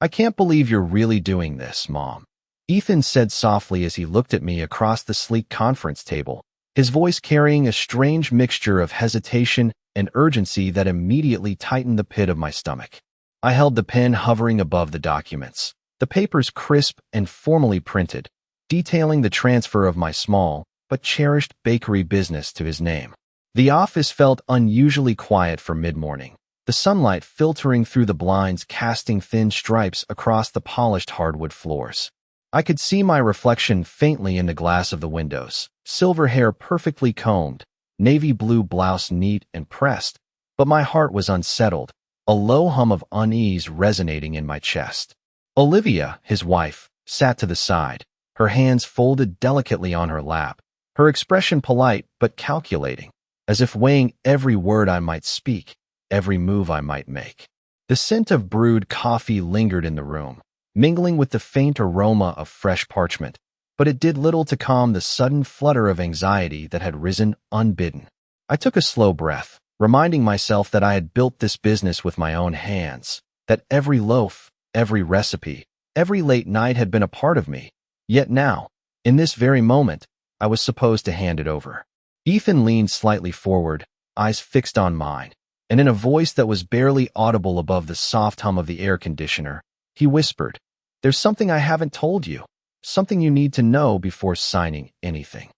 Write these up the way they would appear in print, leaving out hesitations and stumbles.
I can't believe you're really doing this, Mom. Ethan said softly as he looked at me across the sleek conference table, his voice carrying a strange mixture of hesitation and urgency that immediately tightened the pit of my stomach. I held the pen hovering above the documents, the papers crisp and formally printed, detailing the transfer of my small but cherished bakery business to his name. The office felt unusually quiet for mid-morning, the sunlight filtering through the blinds casting thin stripes across the polished hardwood floors. I could see my reflection faintly in the glass of the windows, silver hair perfectly combed, navy blue blouse neat and pressed, but my heart was unsettled, a low hum of unease resonating in my chest. Olivia, his wife, sat to the side, her hands folded delicately on her lap, her expression polite but calculating, as if weighing every word I might speak, every move I might make. The scent of brewed coffee lingered in the room, mingling with the faint aroma of fresh parchment, but it did little to calm the sudden flutter of anxiety that had risen unbidden. I took a slow breath, reminding myself that I had built this business with my own hands, that every loaf, every recipe, every late night had been a part of me. Yet now, in this very moment, I was supposed to hand it over. Ethan leaned slightly forward, eyes fixed on mine, and in a voice that was barely audible above the soft hum of the air conditioner, he whispered, "There's something I haven't told you, something you need to know before signing anything."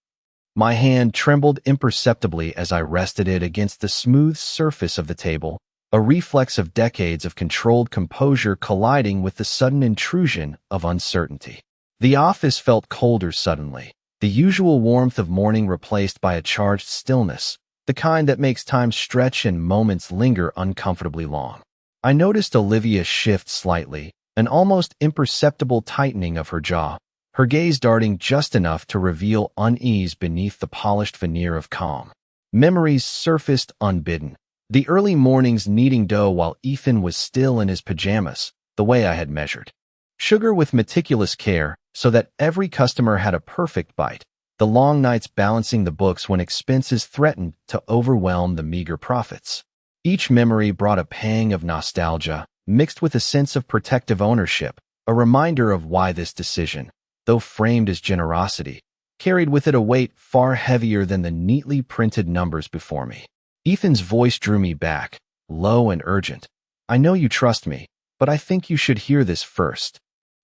My hand trembled imperceptibly as I rested it against the smooth surface of the table, a reflex of decades of controlled composure colliding with the sudden intrusion of uncertainty. The office felt colder suddenly, the usual warmth of morning replaced by a charged stillness, the kind that makes time stretch and moments linger uncomfortably long. I noticed Olivia shift slightly, an almost imperceptible tightening of her jaw, her gaze darting just enough to reveal unease beneath the polished veneer of calm. Memories surfaced unbidden, the early mornings kneading dough while Ethan was still in his pajamas, the way I had measured sugar with meticulous care so that every customer had a perfect bite, the long nights balancing the books when expenses threatened to overwhelm the meager profits. Each memory brought a pang of nostalgia, mixed with a sense of protective ownership, a reminder of why this decision, though framed as generosity, carried with it a weight far heavier than the neatly printed numbers before me. Ethan's voice drew me back, low and urgent. "I know you trust me, but I think you should hear this first."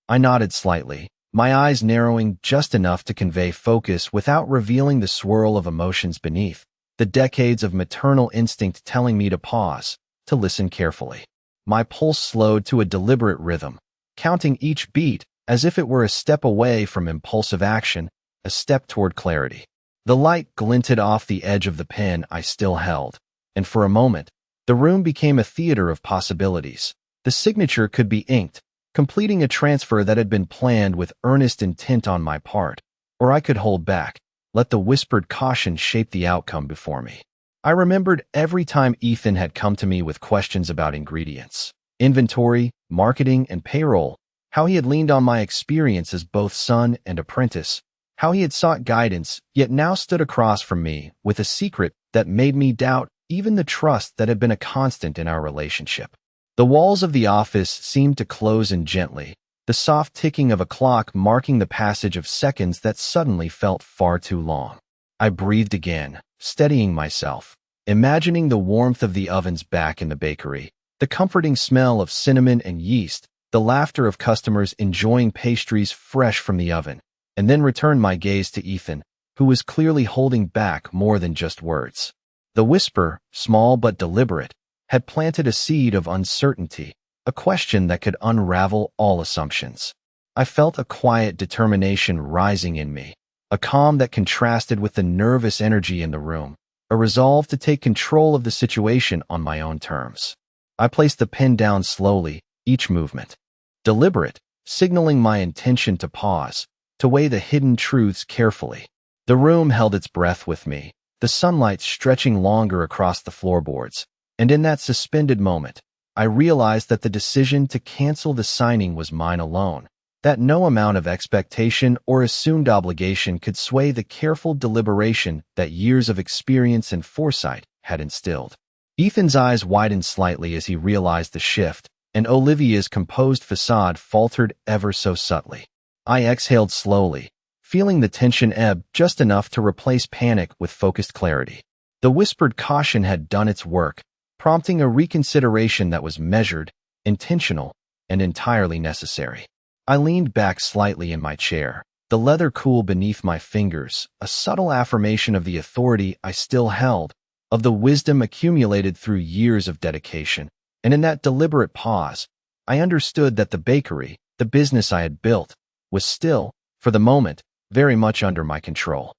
I nodded slightly, my eyes narrowing just enough to convey focus without revealing the swirl of emotions beneath, the decades of maternal instinct telling me to pause, to listen carefully. My pulse slowed to a deliberate rhythm, counting each beat as if it were a step away from impulsive action, a step toward clarity. The light glinted off the edge of the pen I still held, and for a moment, the room became a theater of possibilities. The signature could be inked, completing a transfer that had been planned with earnest intent on my part, or I could hold back, let the whispered caution shape the outcome before me. I remembered every time Ethan had come to me with questions about ingredients, inventory, marketing, and payroll, how he had leaned on my experience as both son and apprentice, how he had sought guidance, yet now stood across from me with a secret that made me doubt even the trust that had been a constant in our relationship. The walls of the office seemed to close in gently, the soft ticking of a clock marking the passage of seconds that suddenly felt far too long. I breathed again, steadying myself, imagining the warmth of the ovens back in the bakery, the comforting smell of cinnamon and yeast, the laughter of customers enjoying pastries fresh from the oven, and then returned my gaze to Ethan, who was clearly holding back more than just words. The whisper, small but deliberate, had planted a seed of uncertainty, a question that could unravel all assumptions. I felt a quiet determination rising in me, a calm that contrasted with the nervous energy in the room, a resolve to take control of the situation on my own terms. I placed the pen down slowly, each movement deliberate, signaling my intention to pause, to weigh the hidden truths carefully. The room held its breath with me, the sunlight stretching longer across the floorboards, and in that suspended moment, I realized that the decision to cancel the signing was mine alone, that no amount of expectation or assumed obligation could sway the careful deliberation that years of experience and foresight had instilled. Ethan's eyes widened slightly as he realized the shift, and Olivia's composed facade faltered ever so subtly. I exhaled slowly, feeling the tension ebb just enough to replace panic with focused clarity. The whispered caution had done its work, prompting a reconsideration that was measured, intentional, and entirely necessary. I leaned back slightly in my chair, the leather cool beneath my fingers, a subtle affirmation of the authority I still held, of the wisdom accumulated through years of dedication. And in that deliberate pause, I understood that the bakery, the business I had built, was still, for the moment, very much under my control.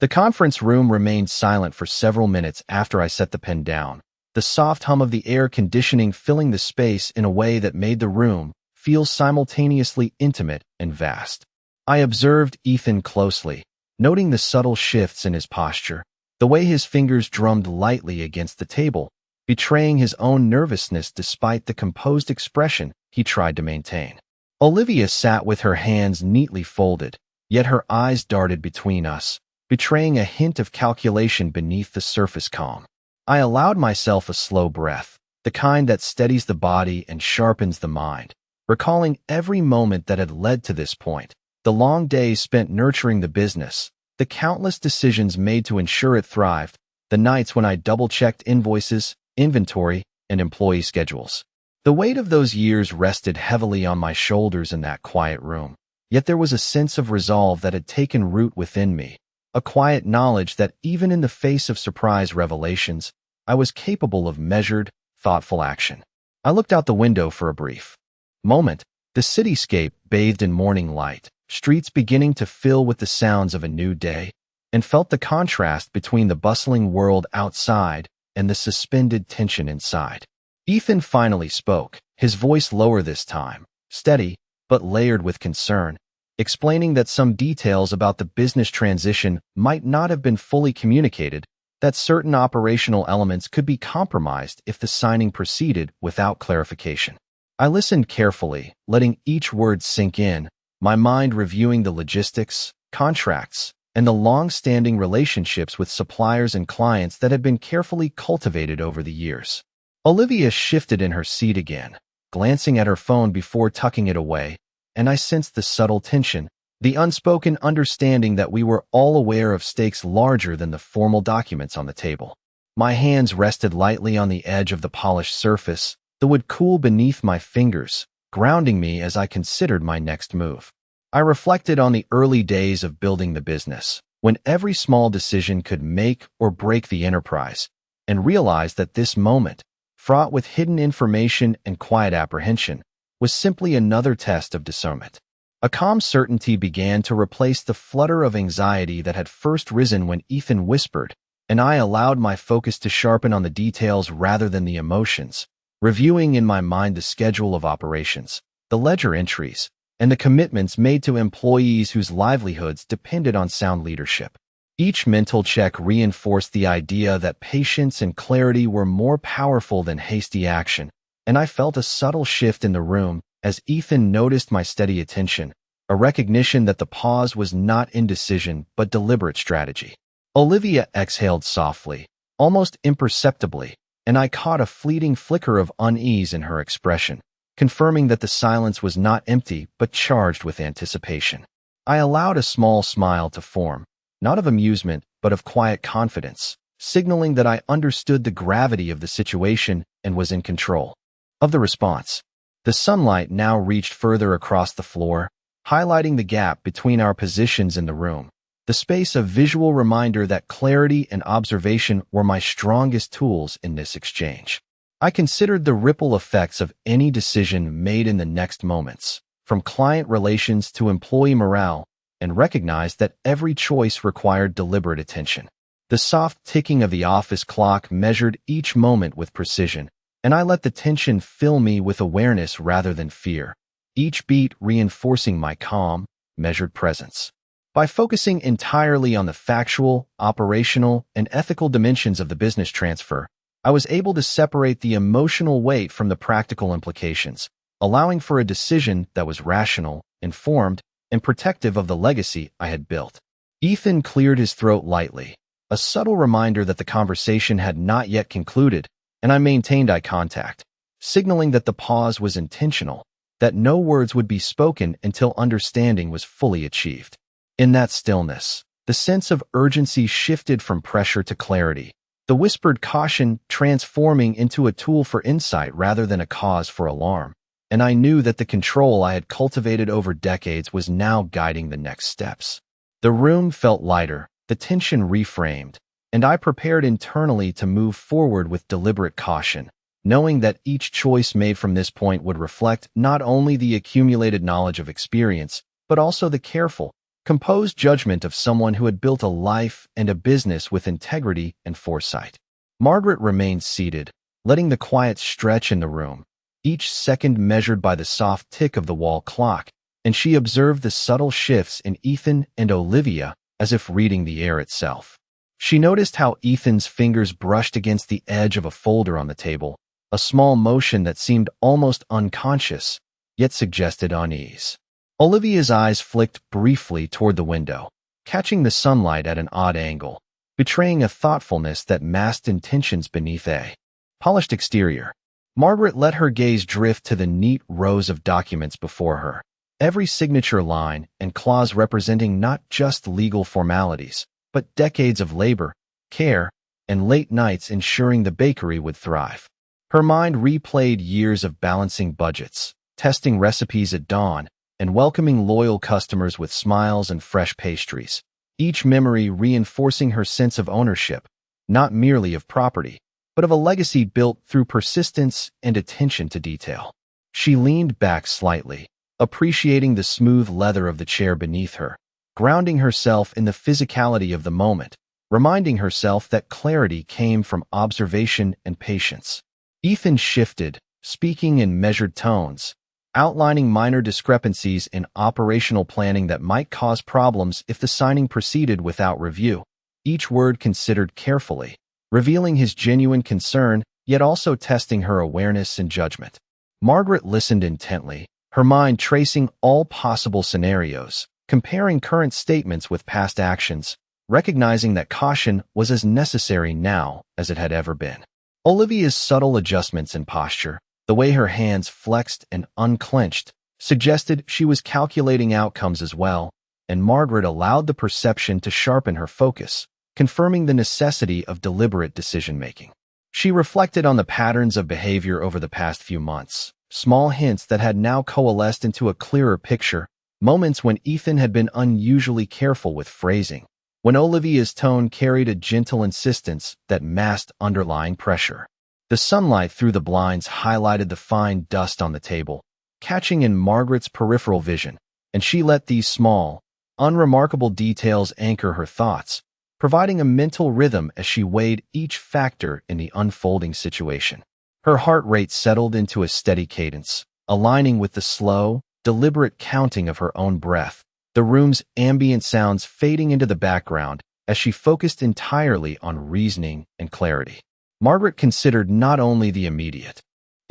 The conference room remained silent for several minutes after I set the pen down, the soft hum of the air conditioning filling the space in a way that made the room feel simultaneously intimate and vast. I observed Ethan closely, noting the subtle shifts in his posture, the way his fingers drummed lightly against the table, betraying his own nervousness despite the composed expression he tried to maintain. Olivia sat with her hands neatly folded, yet her eyes darted between us, betraying a hint of calculation beneath the surface calm. I allowed myself a slow breath, the kind that steadies the body and sharpens the mind, recalling every moment that had led to this point, the long days spent nurturing the business, the countless decisions made to ensure it thrived, the nights when I double-checked invoices, inventory, and employee schedules. The weight of those years rested heavily on my shoulders in that quiet room, yet there was a sense of resolve that had taken root within me, a quiet knowledge that even in the face of surprise revelations, I was capable of measured, thoughtful action. I looked out the window for a brief moment, the cityscape bathed in morning light, streets beginning to fill with the sounds of a new day, and felt the contrast between the bustling world outside and the suspended tension inside. Ethan finally spoke, his voice lower this time, steady, but layered with concern, explaining that some details about the business transition might not have been fully communicated, that certain operational elements could be compromised if the signing proceeded without clarification. I listened carefully, letting each word sink in, my mind reviewing the logistics, contracts, and the long-standing relationships with suppliers and clients that had been carefully cultivated over the years. Olivia shifted in her seat again, glancing at her phone before tucking it away, and I sensed the subtle tension, the unspoken understanding that we were all aware of stakes larger than the formal documents on the table. My hands rested lightly on the edge of the polished surface, the wood cool beneath my fingers, grounding me as I considered my next move. I reflected on the early days of building the business, when every small decision could make or break the enterprise, and realized that this moment, fraught with hidden information and quiet apprehension, was simply another test of discernment. A calm certainty began to replace the flutter of anxiety that had first risen when Ethan whispered, and I allowed my focus to sharpen on the details rather than the emotions, reviewing in my mind the schedule of operations, the ledger entries, and the commitments made to employees whose livelihoods depended on sound leadership. Each mental check reinforced the idea that patience and clarity were more powerful than hasty action, and I felt a subtle shift in the room as Ethan noticed my steady attention, a recognition that the pause was not indecision but deliberate strategy. Olivia exhaled softly, almost imperceptibly, and I caught a fleeting flicker of unease in her expression, confirming that the silence was not empty but charged with anticipation. I allowed a small smile to form, not of amusement but of quiet confidence, signaling that I understood the gravity of the situation and was in control of the response. The sunlight now reached further across the floor, highlighting the gap between our positions in the room, the space a visual reminder that clarity and observation were my strongest tools in this exchange. I considered the ripple effects of any decision made in the next moments, from client relations to employee morale, and recognized that every choice required deliberate attention. The soft ticking of the office clock measured each moment with precision, and I let the tension fill me with awareness rather than fear, each beat reinforcing my calm, measured presence. By focusing entirely on the factual, operational, and ethical dimensions of the business transfer, I was able to separate the emotional weight from the practical implications, allowing for a decision that was rational, informed, and protective of the legacy I had built. Ethan cleared his throat lightly, a subtle reminder that the conversation had not yet concluded, and I maintained eye contact, signaling that the pause was intentional, that no words would be spoken until understanding was fully achieved. In that stillness, the sense of urgency shifted from pressure to clarity, the whispered caution transforming into a tool for insight rather than a cause for alarm. And I knew that the control I had cultivated over decades was now guiding the next steps. The room felt lighter, the tension reframed, and I prepared internally to move forward with deliberate caution, knowing that each choice made from this point would reflect not only the accumulated knowledge of experience, but also the careful, composed judgment of someone who had built a life and a business with integrity and foresight. Margaret remained seated, letting the quiet stretch in the room, each second measured by the soft tick of the wall clock, and she observed the subtle shifts in Ethan and Olivia as if reading the air itself. She noticed how Ethan's fingers brushed against the edge of a folder on the table, a small motion that seemed almost unconscious, yet suggested unease. Olivia's eyes flicked briefly toward the window, catching the sunlight at an odd angle, betraying a thoughtfulness that masked intentions beneath a polished exterior. Margaret let her gaze drift to the neat rows of documents before her, every signature line and clause representing not just legal formalities, but decades of labor, care, and late nights ensuring the bakery would thrive. Her mind replayed years of balancing budgets, testing recipes at dawn, and welcoming loyal customers with smiles and fresh pastries, each memory reinforcing her sense of ownership, not merely of property, but of a legacy built through persistence and attention to detail. She leaned back slightly, appreciating the smooth leather of the chair beneath her, grounding herself in the physicality of the moment, reminding herself that clarity came from observation and patience. Ethan shifted, speaking in measured tones, outlining minor discrepancies in operational planning that might cause problems if the signing proceeded without review, each word considered carefully, revealing his genuine concern, yet also testing her awareness and judgment. Margaret listened intently, her mind tracing all possible scenarios, comparing current statements with past actions, recognizing that caution was as necessary now as it had ever been. Olivia's subtle adjustments in posture, the way her hands flexed and unclenched, suggested she was calculating outcomes as well, and Margaret allowed the perception to sharpen her focus, confirming the necessity of deliberate decision-making. She reflected on the patterns of behavior over the past few months, small hints that had now coalesced into a clearer picture, moments when Ethan had been unusually careful with phrasing, when Olivia's tone carried a gentle insistence that masked underlying pressure. The sunlight through the blinds highlighted the fine dust on the table, catching in Margaret's peripheral vision, and she let these small, unremarkable details anchor her thoughts, providing a mental rhythm as she weighed each factor in the unfolding situation. Her heart rate settled into a steady cadence, aligning with the slow, deliberate counting of her own breath, the room's ambient sounds fading into the background as she focused entirely on reasoning and clarity. Margaret considered not only the immediate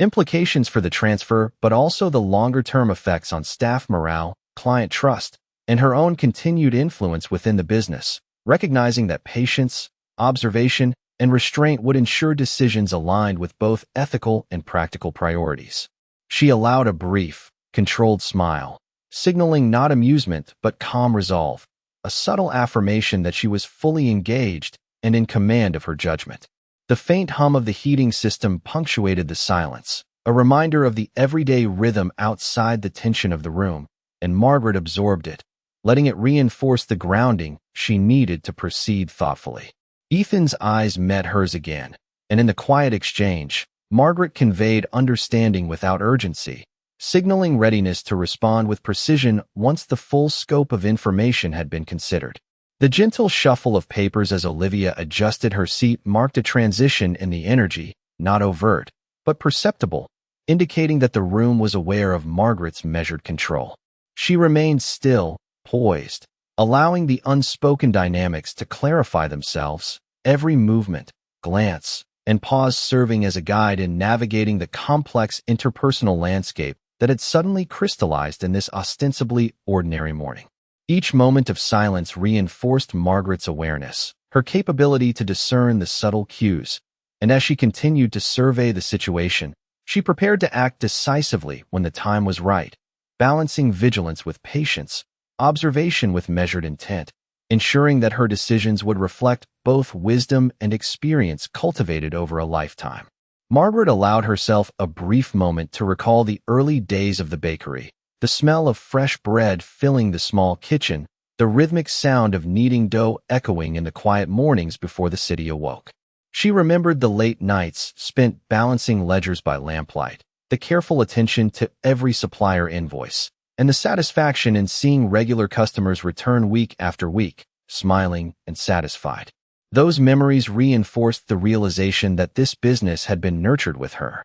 implications for the transfer, but also the longer-term effects on staff morale, client trust, and her own continued influence within the business, recognizing that patience, observation, and restraint would ensure decisions aligned with both ethical and practical priorities. She allowed a brief, controlled smile, signaling not amusement but calm resolve, a subtle affirmation that she was fully engaged and in command of her judgment. The faint hum of the heating system punctuated the silence, a reminder of the everyday rhythm outside the tension of the room, and Margaret absorbed it, letting it reinforce the grounding she needed to proceed thoughtfully. Ethan's eyes met hers again, and in the quiet exchange, Margaret conveyed understanding without urgency, signaling readiness to respond with precision once the full scope of information had been considered. The gentle shuffle of papers as Olivia adjusted her seat marked a transition in the energy, not overt, but perceptible, indicating that the room was aware of Margaret's measured control. She remained still, poised, allowing the unspoken dynamics to clarify themselves, every movement, glance, and pause serving as a guide in navigating the complex interpersonal landscape that had suddenly crystallized in this ostensibly ordinary morning. Each moment of silence reinforced Margaret's awareness, her capability to discern the subtle cues, and as she continued to survey the situation, She prepared to act decisively when the time was right, balancing vigilance with patience, observation with measured intent, ensuring that her decisions would reflect both wisdom and experience cultivated over a lifetime. Margaret allowed herself a brief moment to recall the early days of the bakery, the smell of fresh bread filling the small kitchen, the rhythmic sound of kneading dough echoing in the quiet mornings before the city awoke. She remembered the late nights spent balancing ledgers by lamplight, the careful attention to every supplier invoice, and the satisfaction in seeing regular customers return week after week, smiling and satisfied. Those memories reinforced the realization that this business had been nurtured with her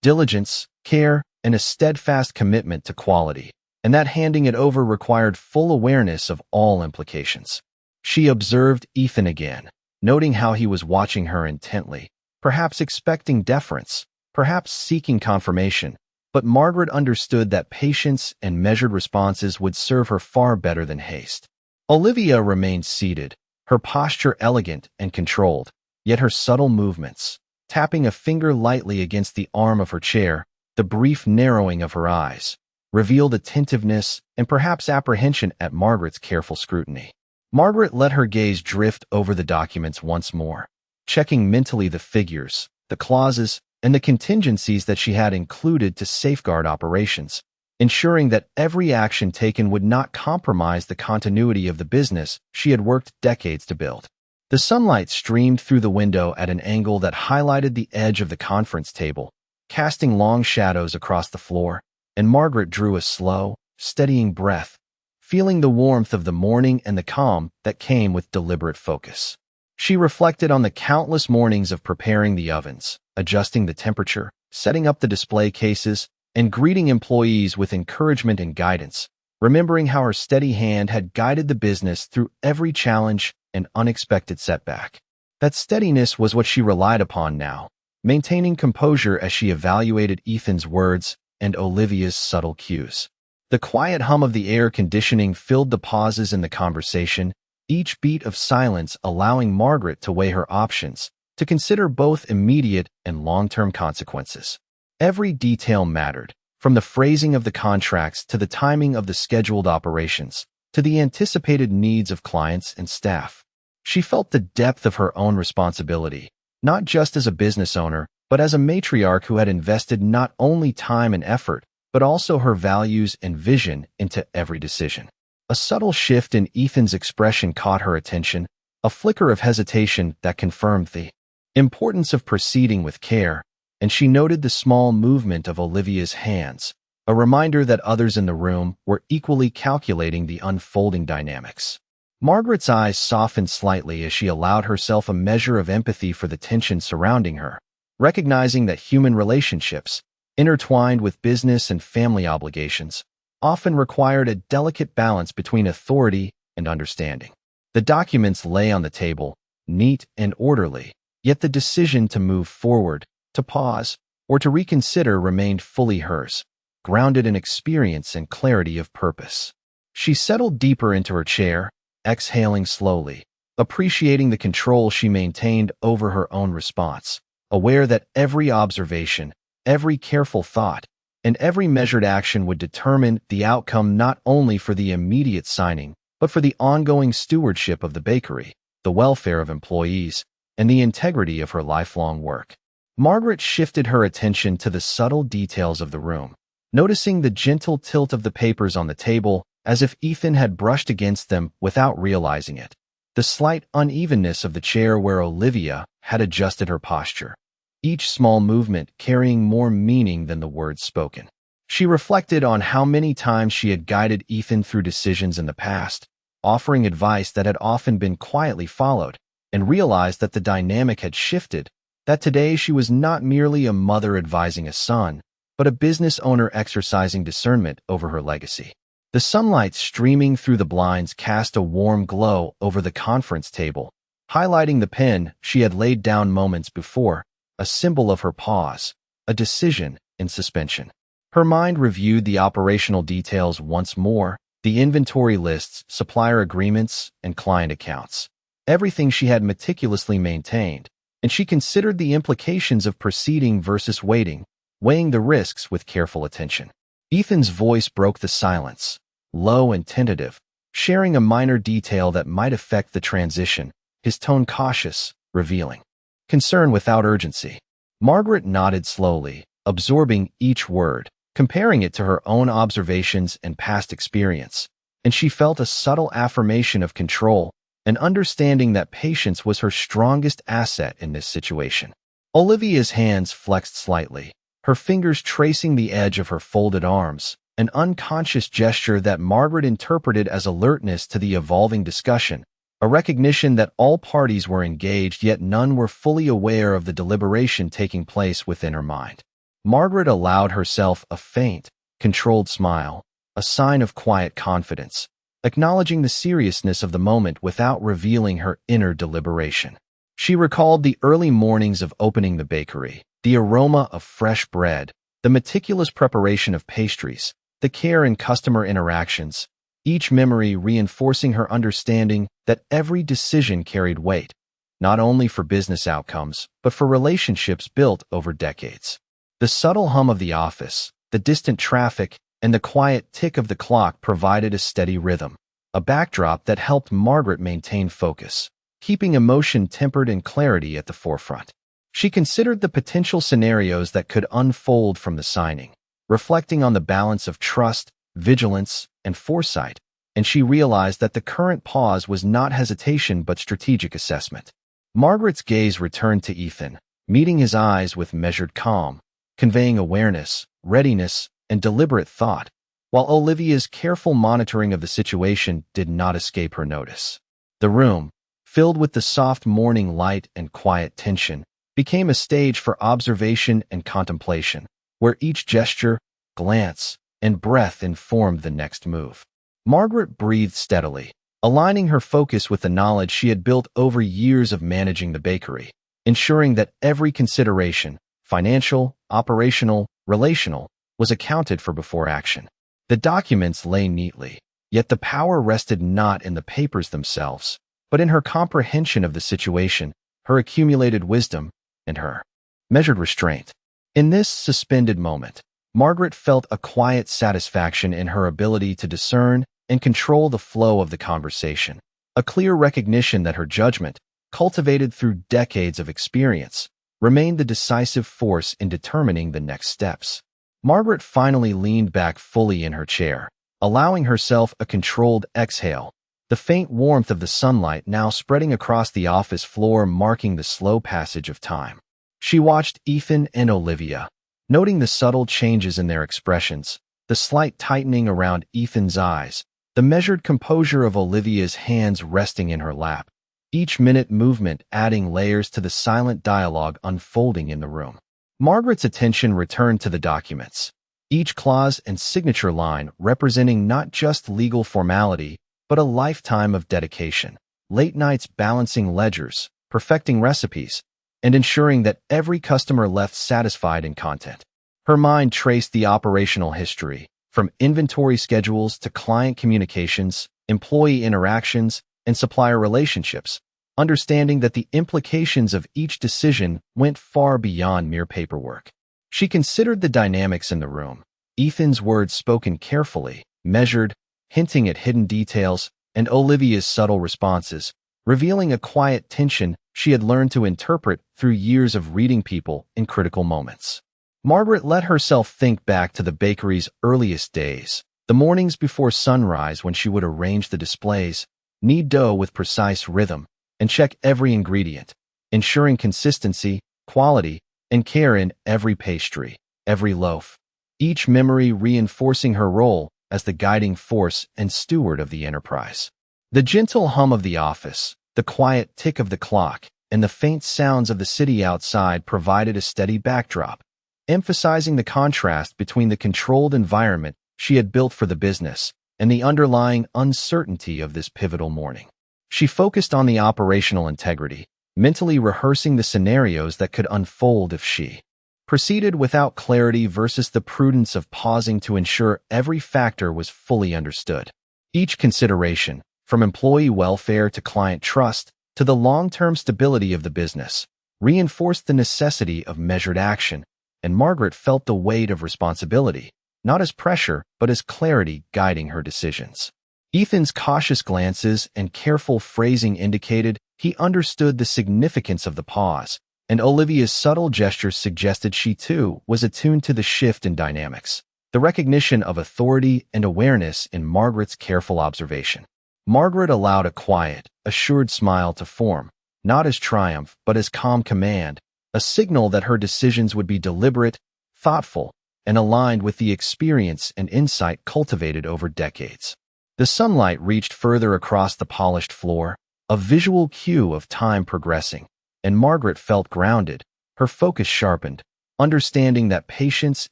diligence, care, and a steadfast commitment to quality, and that handing it over required full awareness of all implications. She observed Ethan again, noting how he was watching her intently, perhaps expecting deference, perhaps seeking confirmation, but Margaret understood that patience and measured responses would serve her far better than haste. Olivia remained seated, her posture elegant and controlled, yet her subtle movements, tapping a finger lightly against the arm of her chair, the brief narrowing of her eyes, revealed attentiveness and perhaps apprehension at Margaret's careful scrutiny. Margaret let her gaze drift over the documents once more, checking mentally the figures, the clauses, and the contingencies that she had included to safeguard operations, ensuring that every action taken would not compromise the continuity of the business she had worked decades to build. The sunlight streamed through the window at an angle that highlighted the edge of the conference table, casting long shadows across the floor, and Margaret drew a slow, steadying breath, feeling the warmth of the morning and the calm that came with deliberate focus. She reflected on the countless mornings of preparing the ovens, adjusting the temperature, setting up the display cases, and greeting employees with encouragement and guidance, remembering how her steady hand had guided the business through every challenge and unexpected setback. That steadiness was what she relied upon now, maintaining composure as she evaluated Ethan's words and Olivia's subtle cues. The quiet hum of the air conditioning filled the pauses in the conversation, each beat of silence allowing Margaret to weigh her options, to consider both immediate and long-term consequences. Every detail mattered, from the phrasing of the contracts to the timing of the scheduled operations, to the anticipated needs of clients and staff. She felt the depth of her own responsibility, not just as a business owner, but as a matriarch who had invested not only time and effort, but also her values and vision into every decision. A subtle shift in Ethan's expression caught her attention, a flicker of hesitation that confirmed the importance of proceeding with care, and she noted the small movement of Olivia's hands, a reminder that others in the room were equally calculating the unfolding dynamics. Margaret's eyes softened slightly as she allowed herself a measure of empathy for the tension surrounding her, recognizing that human relationships, intertwined with business and family obligations, often required a delicate balance between authority and understanding. The documents lay on the table, neat and orderly, yet the decision to move forward, to pause, or to reconsider remained fully hers, grounded in experience and clarity of purpose. She settled deeper into her chair, exhaling slowly, appreciating the control she maintained over her own response, aware that every observation, every careful thought, and every measured action would determine the outcome not only for the immediate signing, but for the ongoing stewardship of the bakery, the welfare of employees, and the integrity of her lifelong work. Margaret shifted her attention to the subtle details of the room, noticing the gentle tilt of the papers on the table as if Ethan had brushed against them without realizing it, the slight unevenness of the chair where Olivia had adjusted her posture, each small movement carrying more meaning than the words spoken. She reflected on how many times she had guided Ethan through decisions in the past, offering advice that had often been quietly followed, and realized that the dynamic had shifted, that today she was not merely a mother advising a son, but a business owner exercising discernment over her legacy. The sunlight streaming through the blinds cast a warm glow over the conference table, highlighting the pen she had laid down moments before, a symbol of her pause, a decision in suspension. Her mind reviewed the operational details once more, the inventory lists, supplier agreements, and client accounts. Everything she had meticulously maintained, and she considered the implications of proceeding versus waiting, weighing the risks with careful attention. Ethan's voice broke the silence, low and tentative, sharing a minor detail that might affect the transition, his tone cautious, revealing concern without urgency. Margaret nodded slowly, absorbing each word, comparing it to her own observations and past experience, and she felt a subtle affirmation of control, an understanding that patience was her strongest asset in this situation. Olivia's hands flexed slightly, her fingers tracing the edge of her folded arms, an unconscious gesture that Margaret interpreted as alertness to the evolving discussion, a recognition that all parties were engaged yet none were fully aware of the deliberation taking place within her mind. Margaret allowed herself a faint, controlled smile, a sign of quiet confidence, acknowledging the seriousness of the moment without revealing her inner deliberation. She recalled the early mornings of opening the bakery, the aroma of fresh bread, the meticulous preparation of pastries, the care in customer interactions, each memory reinforcing her understanding that every decision carried weight, not only for business outcomes, but for relationships built over decades. The subtle hum of the office, the distant traffic, and the quiet tick of the clock provided a steady rhythm, a backdrop that helped Margaret maintain focus, keeping emotion tempered and clarity at the forefront. She considered the potential scenarios that could unfold from the signing, reflecting on the balance of trust, vigilance, and foresight, and she realized that the current pause was not hesitation but strategic assessment. Margaret's gaze returned to Ethan, meeting his eyes with measured calm, conveying awareness, readiness, and deliberate thought, while Olivia's careful monitoring of the situation did not escape her notice. The room, filled with the soft morning light and quiet tension, became a stage for observation and contemplation, where each gesture, glance, and breath informed the next move. Margaret breathed steadily, aligning her focus with the knowledge she had built over years of managing the bakery, ensuring that every consideration, financial, operational, relational, was accounted for before action. The documents lay neatly, yet the power rested not in the papers themselves, but in her comprehension of the situation, her accumulated wisdom, and her measured restraint. In this suspended moment, Margaret felt a quiet satisfaction in her ability to discern and control the flow of the conversation, a clear recognition that her judgment, cultivated through decades of experience, remained the decisive force in determining the next steps. Margaret finally leaned back fully in her chair, allowing herself a controlled exhale, the faint warmth of the sunlight now spreading across the office floor marking the slow passage of time. She watched Ethan and Olivia, noting the subtle changes in their expressions, the slight tightening around Ethan's eyes, the measured composure of Olivia's hands resting in her lap, each minute movement adding layers to the silent dialogue unfolding in the room. Margaret's attention returned to the documents, each clause and signature line representing not just legal formality, but a lifetime of dedication, late nights balancing ledgers, perfecting recipes, and ensuring that every customer left satisfied and content. Her mind traced the operational history, from inventory schedules to client communications, employee interactions, and supplier relationships, understanding that the implications of each decision went far beyond mere paperwork. She considered the dynamics in the room, Ethan's words spoken carefully, measured, hinting at hidden details, and Olivia's subtle responses, revealing a quiet tension she had learned to interpret through years of reading people in critical moments. Margaret let herself think back to the bakery's earliest days, the mornings before sunrise when she would arrange the displays, knead dough with precise rhythm, and check every ingredient, ensuring consistency, quality, and care in every pastry, every loaf, each memory reinforcing her role as the guiding force and steward of the enterprise. The gentle hum of the office, the quiet tick of the clock, and the faint sounds of the city outside provided a steady backdrop, emphasizing the contrast between the controlled environment she had built for the business and the underlying uncertainty of this pivotal morning. She focused on the operational integrity, mentally rehearsing the scenarios that could unfold if she proceeded without clarity versus the prudence of pausing to ensure every factor was fully understood. Each consideration, from employee welfare to client trust to the long-term stability of the business, reinforced the necessity of measured action, and Margaret felt the weight of responsibility, not as pressure, but as clarity guiding her decisions. Ethan's cautious glances and careful phrasing indicated he understood the significance of the pause, and Olivia's subtle gestures suggested she too was attuned to the shift in dynamics, the recognition of authority and awareness in Margaret's careful observation. Margaret allowed a quiet, assured smile to form, not as triumph but as calm command, a signal that her decisions would be deliberate, thoughtful, and aligned with the experience and insight cultivated over decades. The sunlight reached further across the polished floor, a visual cue of time progressing, and Margaret felt grounded, her focus sharpened, understanding that patience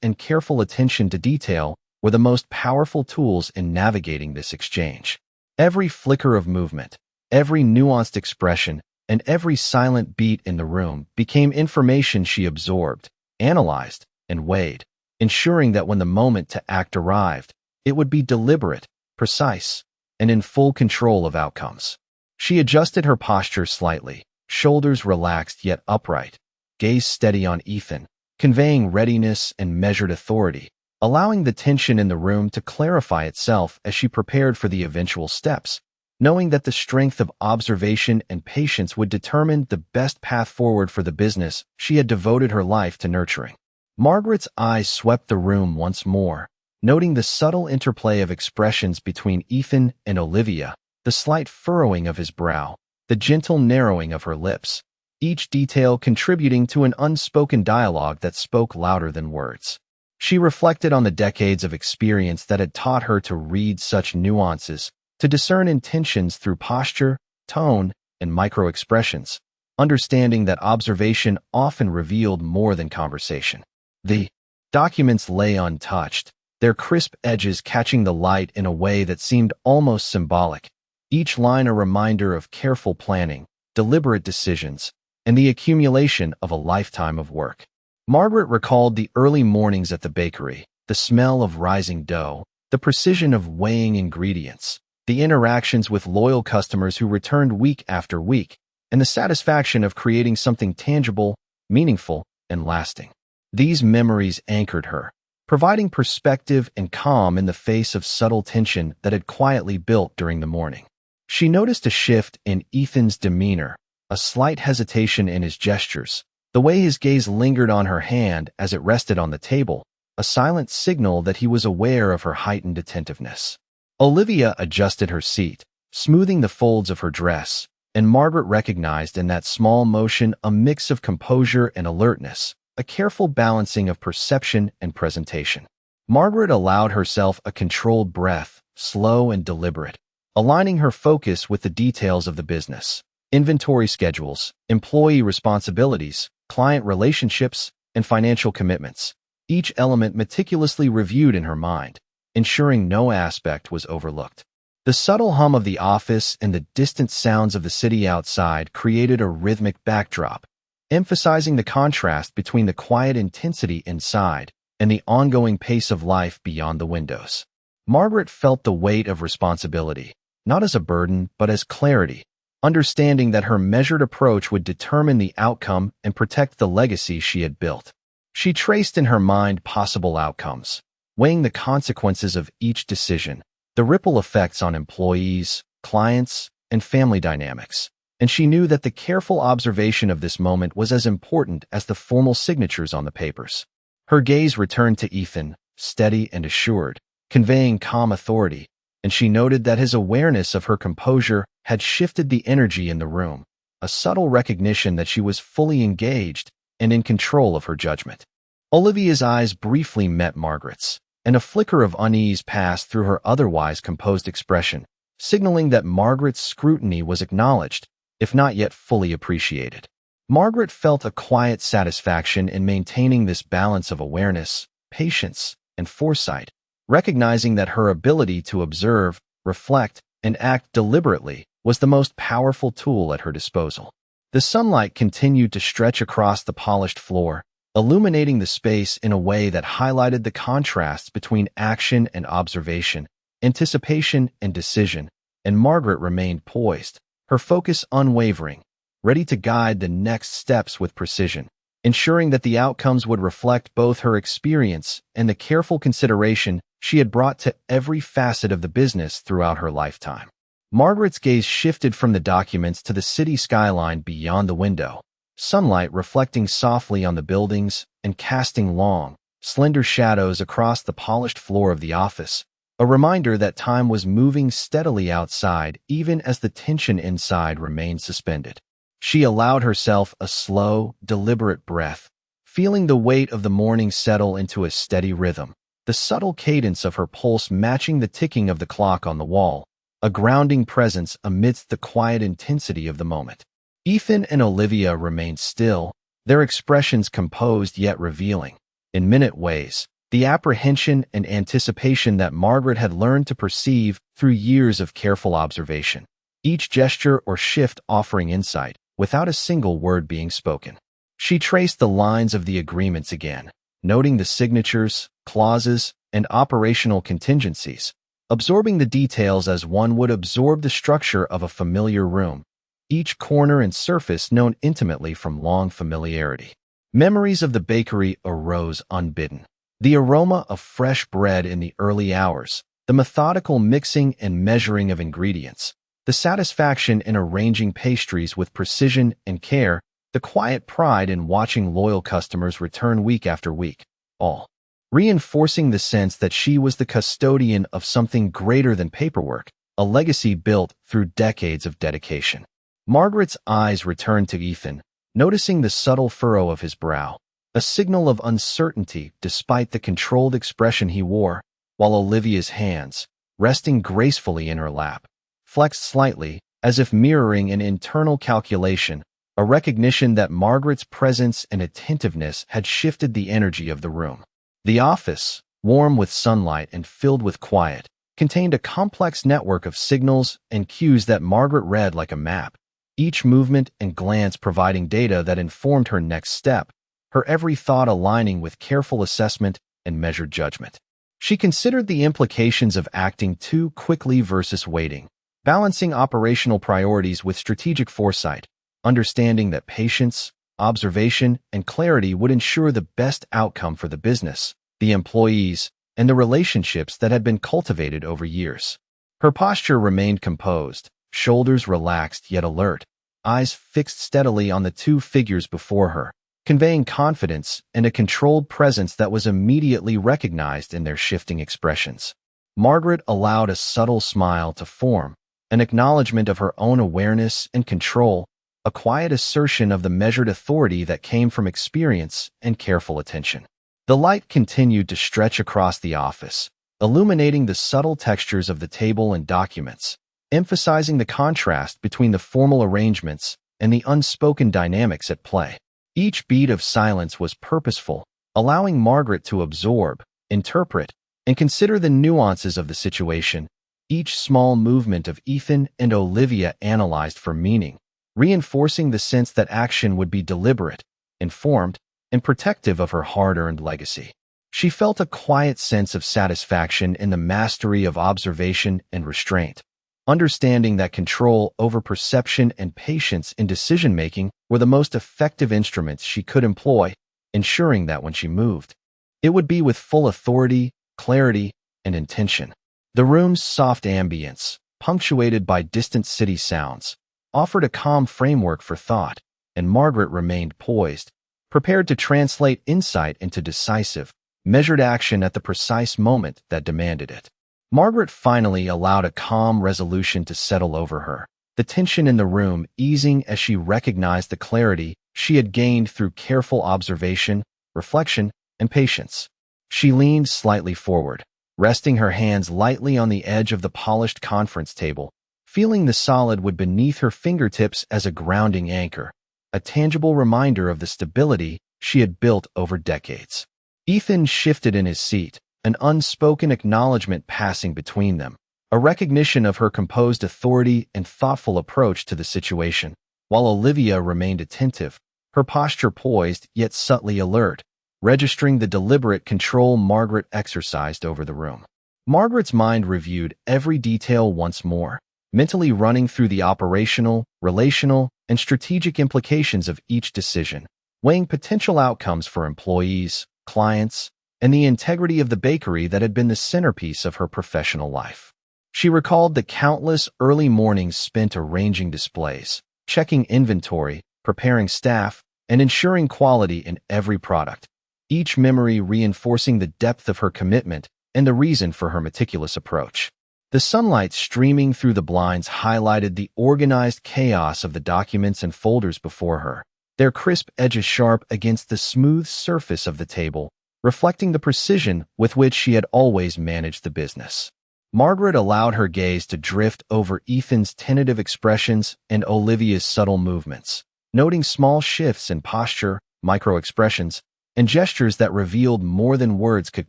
and careful attention to detail were the most powerful tools in navigating this exchange. Every flicker of movement, every nuanced expression, and every silent beat in the room became information she absorbed, analyzed, and weighed, ensuring that when the moment to act arrived, it would be deliberate, precise, and in full control of outcomes. She adjusted her posture slightly, shoulders relaxed yet upright, gaze steady on Ethan, conveying readiness and measured authority, allowing the tension in the room to clarify itself as she prepared for the eventual steps, knowing that the strength of observation and patience would determine the best path forward for the business she had devoted her life to nurturing. Margaret's eyes swept the room once more, noting the subtle interplay of expressions between Ethan and Olivia, the slight furrowing of his brow, the gentle narrowing of her lips, each detail contributing to an unspoken dialogue that spoke louder than words. She reflected on the decades of experience that had taught her to read such nuances, to discern intentions through posture, tone, and micro-expressions, understanding that observation often revealed more than conversation. The documents lay untouched, their crisp edges catching the light in a way that seemed almost symbolic, each line a reminder of careful planning, deliberate decisions, and the accumulation of a lifetime of work. Margaret recalled the early mornings at the bakery, the smell of rising dough, the precision of weighing ingredients, the interactions with loyal customers who returned week after week, and the satisfaction of creating something tangible, meaningful, and lasting. These memories anchored her, providing perspective and calm in the face of subtle tension that had quietly built during the morning. She noticed a shift in Ethan's demeanor, a slight hesitation in his gestures, the way his gaze lingered on her hand as it rested on the table, a silent signal that he was aware of her heightened attentiveness. Olivia adjusted her seat, smoothing the folds of her dress, and Margaret recognized in that small motion a mix of composure and alertness, a careful balancing of perception and presentation. Margaret allowed herself a controlled breath, slow and deliberate, aligning her focus with the details of the business. Inventory schedules, employee responsibilities, client relationships, and financial commitments, each element meticulously reviewed in her mind, ensuring no aspect was overlooked. The subtle hum of the office and the distant sounds of the city outside created a rhythmic backdrop, emphasizing the contrast between the quiet intensity inside and the ongoing pace of life beyond the windows. Margaret felt the weight of responsibility, not as a burden but as clarity, understanding that her measured approach would determine the outcome and protect the legacy she had built. She traced in her mind possible outcomes, weighing the consequences of each decision, the ripple effects on employees, clients, and family dynamics, and she knew that the careful observation of this moment was as important as the formal signatures on the papers. Her gaze returned to Ethan, steady and assured, conveying calm authority, and she noted that his awareness of her composure had shifted the energy in the room, a subtle recognition that she was fully engaged and in control of her judgment. Olivia's eyes briefly met Margaret's, and a flicker of unease passed through her otherwise composed expression, signaling that Margaret's scrutiny was acknowledged, if not yet fully appreciated. Margaret felt a quiet satisfaction in maintaining this balance of awareness, patience, and foresight, recognizing that her ability to observe, reflect, and act deliberately was the most powerful tool at her disposal. The sunlight continued to stretch across the polished floor, illuminating the space in a way that highlighted the contrasts between action and observation, anticipation and decision, and Margaret remained poised, her focus unwavering, ready to guide the next steps with precision. ensuring that the outcomes would reflect both her experience and the careful consideration she had brought to every facet of the business throughout her lifetime. Margaret's gaze shifted from the documents to the city skyline beyond the window, sunlight reflecting softly on the buildings and casting long, slender shadows across the polished floor of the office, a reminder that time was moving steadily outside even as the tension inside remained suspended. She allowed herself a slow, deliberate breath, feeling the weight of the morning settle into a steady rhythm, the subtle cadence of her pulse matching the ticking of the clock on the wall, a grounding presence amidst the quiet intensity of the moment. Ethan and Olivia remained still, their expressions composed yet revealing, in minute ways, the apprehension and anticipation that Margaret had learned to perceive through years of careful observation, each gesture or shift offering insight, without a single word being spoken. She traced the lines of the agreements again, noting the signatures, clauses, and operational contingencies, absorbing the details as one would absorb the structure of a familiar room, each corner and surface known intimately from long familiarity. Memories of the bakery arose unbidden. The aroma of fresh bread in the early hours, the methodical mixing and measuring of ingredients, the satisfaction in arranging pastries with precision and care, the quiet pride in watching loyal customers return week after week, all reinforcing the sense that she was the custodian of something greater than paperwork, a legacy built through decades of dedication. Margaret's eyes returned to Ethan, noticing the subtle furrow of his brow, a signal of uncertainty despite the controlled expression he wore, while Olivia's hands, resting gracefully in her lap, flexed slightly, as if mirroring an internal calculation, a recognition that Margaret's presence and attentiveness had shifted the energy of the room. The office, warm with sunlight and filled with quiet, contained a complex network of signals and cues that Margaret read like a map, each movement and glance providing data that informed her next step, her every thought aligning with careful assessment and measured judgment. She considered the implications of acting too quickly versus waiting, balancing operational priorities with strategic foresight, understanding that patience, observation, and clarity would ensure the best outcome for the business, the employees, and the relationships that had been cultivated over years. Her posture remained composed, shoulders relaxed yet alert, eyes fixed steadily on the two figures before her, conveying confidence and a controlled presence that was immediately recognized in their shifting expressions. Margaret allowed a subtle smile to form, an acknowledgement of her own awareness and control, a quiet assertion of the measured authority that came from experience and careful attention. The light continued to stretch across the office, illuminating the subtle textures of the table and documents, emphasizing the contrast between the formal arrangements and the unspoken dynamics at play. Each beat of silence was purposeful, allowing Margaret to absorb, interpret, and consider the nuances of the situation, each small movement of Ethan and Olivia analyzed for meaning, reinforcing the sense that action would be deliberate, informed, and protective of her hard-earned legacy. She felt a quiet sense of satisfaction in the mastery of observation and restraint, understanding that control over perception and patience in decision-making were the most effective instruments she could employ, ensuring that when she moved, it would be with full authority, clarity, and intention. The room's soft ambience, punctuated by distant city sounds, offered a calm framework for thought, and Margaret remained poised, prepared to translate insight into decisive, measured action at the precise moment that demanded it. Margaret finally allowed a calm resolution to settle over her, the tension in the room easing as she recognized the clarity she had gained through careful observation, reflection, and patience. She leaned slightly forward, resting her hands lightly on the edge of the polished conference table, feeling the solid wood beneath her fingertips as a grounding anchor, a tangible reminder of the stability she had built over decades. Ethan shifted in his seat, an unspoken acknowledgement passing between them, a recognition of her composed authority and thoughtful approach to the situation, while Olivia remained attentive, her posture poised yet subtly alert, registering the deliberate control Margaret exercised over the room. Margaret's mind reviewed every detail once more, mentally running through the operational, relational, and strategic implications of each decision, weighing potential outcomes for employees, clients, and the integrity of the bakery that had been the centerpiece of her professional life. She recalled the countless early mornings spent arranging displays, checking inventory, preparing staff, and ensuring quality in every product, each memory reinforcing the depth of her commitment and the reason for her meticulous approach. The sunlight streaming through the blinds highlighted the organized chaos of the documents and folders before her, their crisp edges sharp against the smooth surface of the table, reflecting the precision with which she had always managed the business. Margaret allowed her gaze to drift over Ethan's tentative expressions and Olivia's subtle movements, noting small shifts in posture, micro-expressions, and gestures that revealed more than words could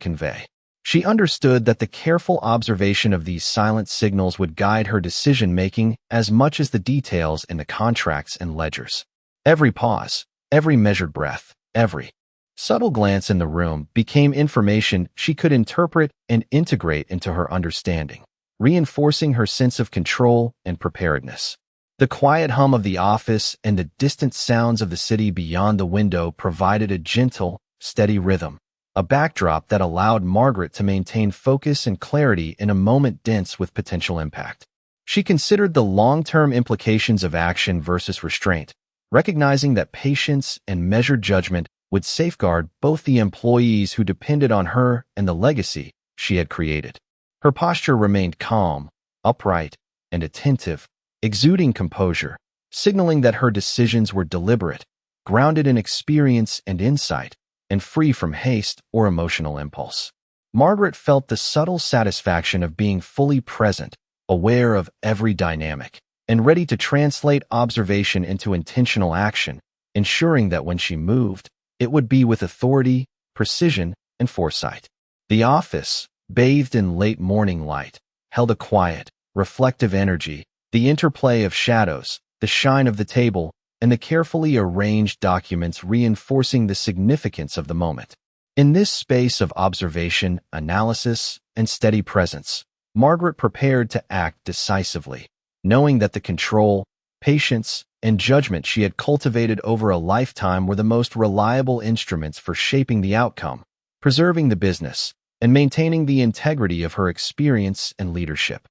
convey. She understood that the careful observation of these silent signals would guide her decision-making as much as the details in the contracts and ledgers. Every pause, every measured breath, every subtle glance in the room became information she could interpret and integrate into her understanding, reinforcing her sense of control and preparedness. The quiet hum of the office and the distant sounds of the city beyond the window provided a gentle, steady rhythm, a backdrop that allowed Margaret to maintain focus and clarity in a moment dense with potential impact. She considered the long-term implications of action versus restraint, recognizing that patience and measured judgment would safeguard both the employees who depended on her and the legacy she had created. Her posture remained calm, upright, and attentive, exuding composure, signaling that her decisions were deliberate, grounded in experience and insight, and free from haste or emotional impulse. Margaret felt the subtle satisfaction of being fully present, aware of every dynamic, and ready to translate observation into intentional action, ensuring that when she moved, it would be with authority, precision, and foresight. The office, bathed in late morning light, held a quiet, reflective energy, the interplay of shadows, the shine of the table, and the carefully arranged documents reinforcing the significance of the moment. In this space of observation, analysis, and steady presence, Margaret prepared to act decisively, knowing that the control, patience, and judgment she had cultivated over a lifetime were the most reliable instruments for shaping the outcome, preserving the business, and maintaining the integrity of her experience and leadership.